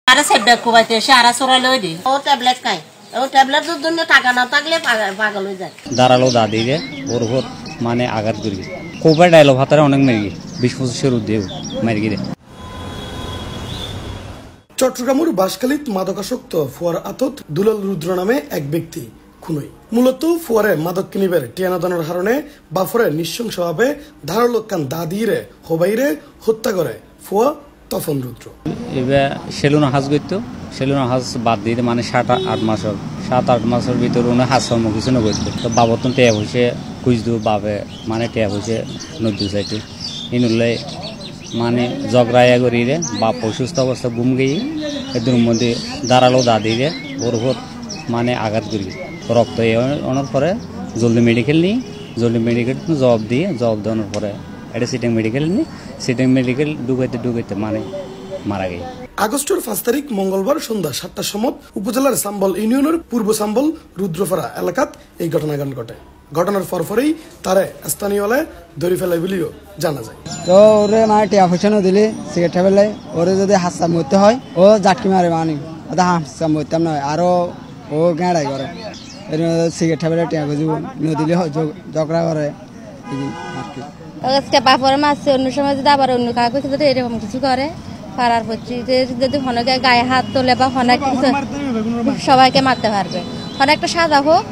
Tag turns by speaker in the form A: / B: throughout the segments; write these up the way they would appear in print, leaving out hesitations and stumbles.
A: আরে সেবডা কোবাইতে এসে আরা সরাই লই দি ও ট্যাবলেট খায় ও ট্যাবলেটের জন্য টাকা না থাকলে পাগল হয়ে যায়।
B: দাঁড়ালো দাদিরে ওর উপর মানে আঘাত করি কোবাই ডায়লগ হাতারে অনেক মেরি 20-25 উদ্দেও মেরি গিয়ে।
C: চট্টগ্রামের বাঁশখালীত মাদকাসক্ত ফুয়ার আতত দুলাল রুদ্র নামে এক ব্যক্তি খুনই। মূলত ফুয়ারে মাদক কিনিবের টিয়ানাদানোর হারণে বাফরে নৃশংসভাবে ধারালো কান দাদিরে হবাইরে হত্যা করে ফুয়া তফন রুদ্র।
B: এবার সেলুন হাজ করতো সেলুন হাজ বাদ দিয়ে মানে 7-8 মাসের ভিতরে উনি হাজ কর্ম কিছু নগরতো তো বাবতন ট্যাব হয়েছে খুঁজদু বাবে মানে ট্যাব হয়েছে নদী সাইডে ইনুল্লাই মানে জগরাইয়া করিরে বাপ অসুস্থ অবস্থা ঘুম গিয়ে এদের মধ্যে দাঁড়ালো দাদিরে ওর উপর মানে আঘাত করি রক্ত অনার পরে জলদি মেডিকেল জবাব দেওয়ানোর পরে এটা সিটিং মেডিকেল ঢুকাইতে মানে মারা গেছে।
C: আগস্টের 5 তারিখ মঙ্গলবার সন্ধ্যা 7টার সময় উপজেলার সাম্বল ইউনিয়নের পূর্ব সাম্বল রুদ্রপাড়া এলাকাত এই ঘটনাকাণ্ড ঘটে। ঘটনার পরপরই তারে স্থানীয়লে ধরে ফেলে বলেও জানা যায়।
D: তো ওরে মানে টিয়া পয়সা দিলে সিগারেট ফেলে ওরে যদি হাসা মরতে হয় ও জাটকি মারে মানে ওদের হাসা মরতাম নয় আরো ও গাঁড়াই করে সিগারেট ফেলে টিয়া খুঁজব নদিলে ঝগড়া করে
E: বাপরে মারছে অন্য সময় যদি আবার অন্য কাউকে যদি এরকম কিছু করে পাড়ার পড়ছি যদি হনকে গায়ে হাত তোলে বা হনক সবাইকে মারতে পারবে একটা সাজা হোক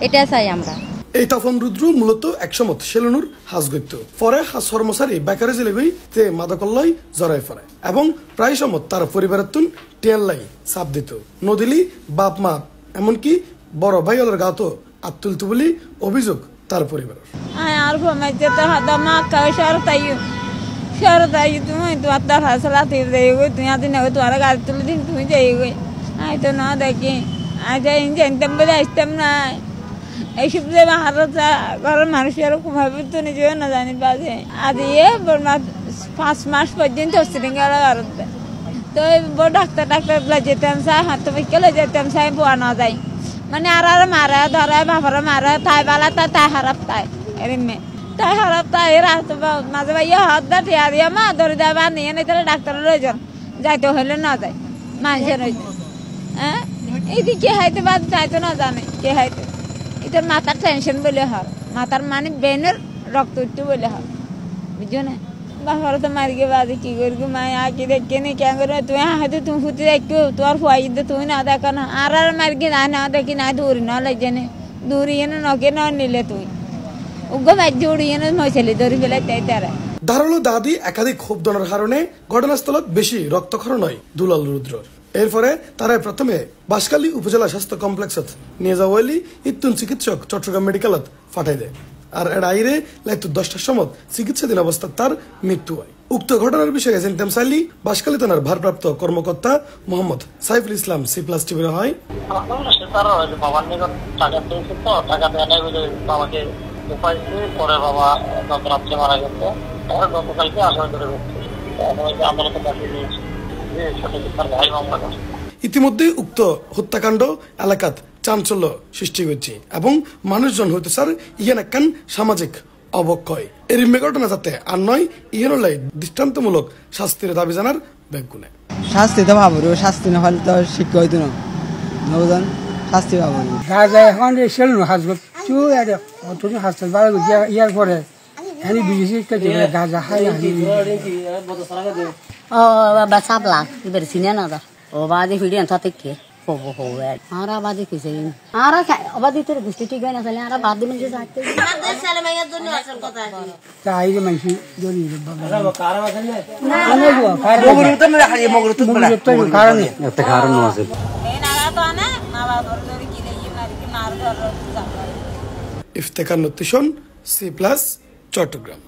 E: এটা চাই আমরা।
C: এই তফন রুদ্র মূলত একসময় সেলুনুর হাজ গইত পরে হাজ কর্মচারী বেকারে জেলে গই তে মাদকল্লাই জড়াই পড়ে এবং প্রায় সময় তার পরিবারের তুন টিয়াল্লাই চাপ দিত নদিলি বাপ মা এমনকি বড় ভাইয়ের গাতো আত্মুলতু বলি অভিযোগ তার পরিবার।
F: আর ঘুমাইতে তো হাদামা কাউ সরতাই তুমি তোমার তার হাসলা তীর দেই গই তুই আদিন তোমার গাড়ি তুলে দিন তুমি যাই গই আই তো না দেখি আজ জানতাম বলে আসতাম না এইসব যে হারতা ঘরের মানুষের ভাবে তো নিজেও না জানি বাজে আজ 5 মাস পর্যন্ত সিরিঙ্গাল ভারত তো বড় ডাক্তার যেতাম চাই হাত বিকেলে যেতাম চাই বোয়া না যায় মানে আর মারা ধরে বাপরে মারা তাই বালা তাই হারাপ তাই এরিমে তাই হারাপ তাই রাত মাঝে ভাইয়া হাত দা টিয়া দিয়া মা ধরে দেয় বা নিয়ে নেই তাহলে ডাক্তারের প্রয়োজন যাইতে হলে না যায় মানুষের হ্যাঁ এইদিকে হাইতে বাদ যাইতো না জানে কে হাইতে এটা মাথার টেনশন বলে হয় মাথার মানে ব্রেনের রক্ত উঠতে বলে হয় বুঝছো না বাপরে তো মারি গিয়ে বাজে কি করি মায় আঁকি দেখে নি কে করে তুমি হয়তো তুমি ফুটে দেখো তোমার ফুয়াই তুমি না দেখো না আর মারি গিয়ে না দেখি না দূরি না লাগে নে দূরি এনে নকে না নিলে তুই উগ্র মাছ জড়ি এনে মশালি ধরি ফেলে তাই তারা
C: ধারালো দাদি একাধিক ক্ষোভ দনের কারণে ঘটনাস্থলত বেশি রক্তক্ষরণ হয় দুলাল রুদ্রর। এরপরে তারা প্রথমে বাঁশখালী উপজেলা স্বাস্থ্য কমপ্লেক্সত নিয়ে যাওয়া ইত্তুন চিকিৎসক চট্টগ্রাম মেডিকেলত পাঠাই দেয় আর এর আইরে লাইতো 10টার সময় চিকিৎসাধীন অবস্থায় তার মৃত্যু হয়। উক্ত ঘটনার বিষয়ে জানতাম চাইলি বাঁশখালী থানার ভারপ্রাপ্ত কর্মকর্তা মোহাম্মদ সাইফুল ইসলাম C+ টিভির হয় ইতিমধ্যে উক্ত হত্যাকাণ্ড এলাকাত চাঞ্চল্য সৃষ্টি হচ্ছে এবং মানুষজন হইতে স্যার ইহান একখান সামাজিক অবক্ষয় এর ঘটনা যাতে আর নয় ইহানলাই দৃষ্টান্তমূলক শাস্তির দাবি জানার ব্যাংকুনে
D: শাস্তি তো ভাবো শাস্তি না হলে তো শিক্ষা হইতো না নবজন শাস্তি ভাবো
G: এখন সেলুন হাজ তুই হাসপাতাল বাড়ি ইয়ার পরে আমি বিদেশি গাঁজা খাই
A: সাবলা এবার চিনে না ও বাদে ফিরে তাতে কে হবো হবো আর বাদে কিছু আর আবাদি তোর গোষ্ঠী ঠিক হয় না তাহলে আর বাদ দিবেন যে যাচ্ছে
G: তাই রে মাইছি জরি
B: কারণ আছে
C: ইফতেখার নতিশন C+ চট্টগ্রাম।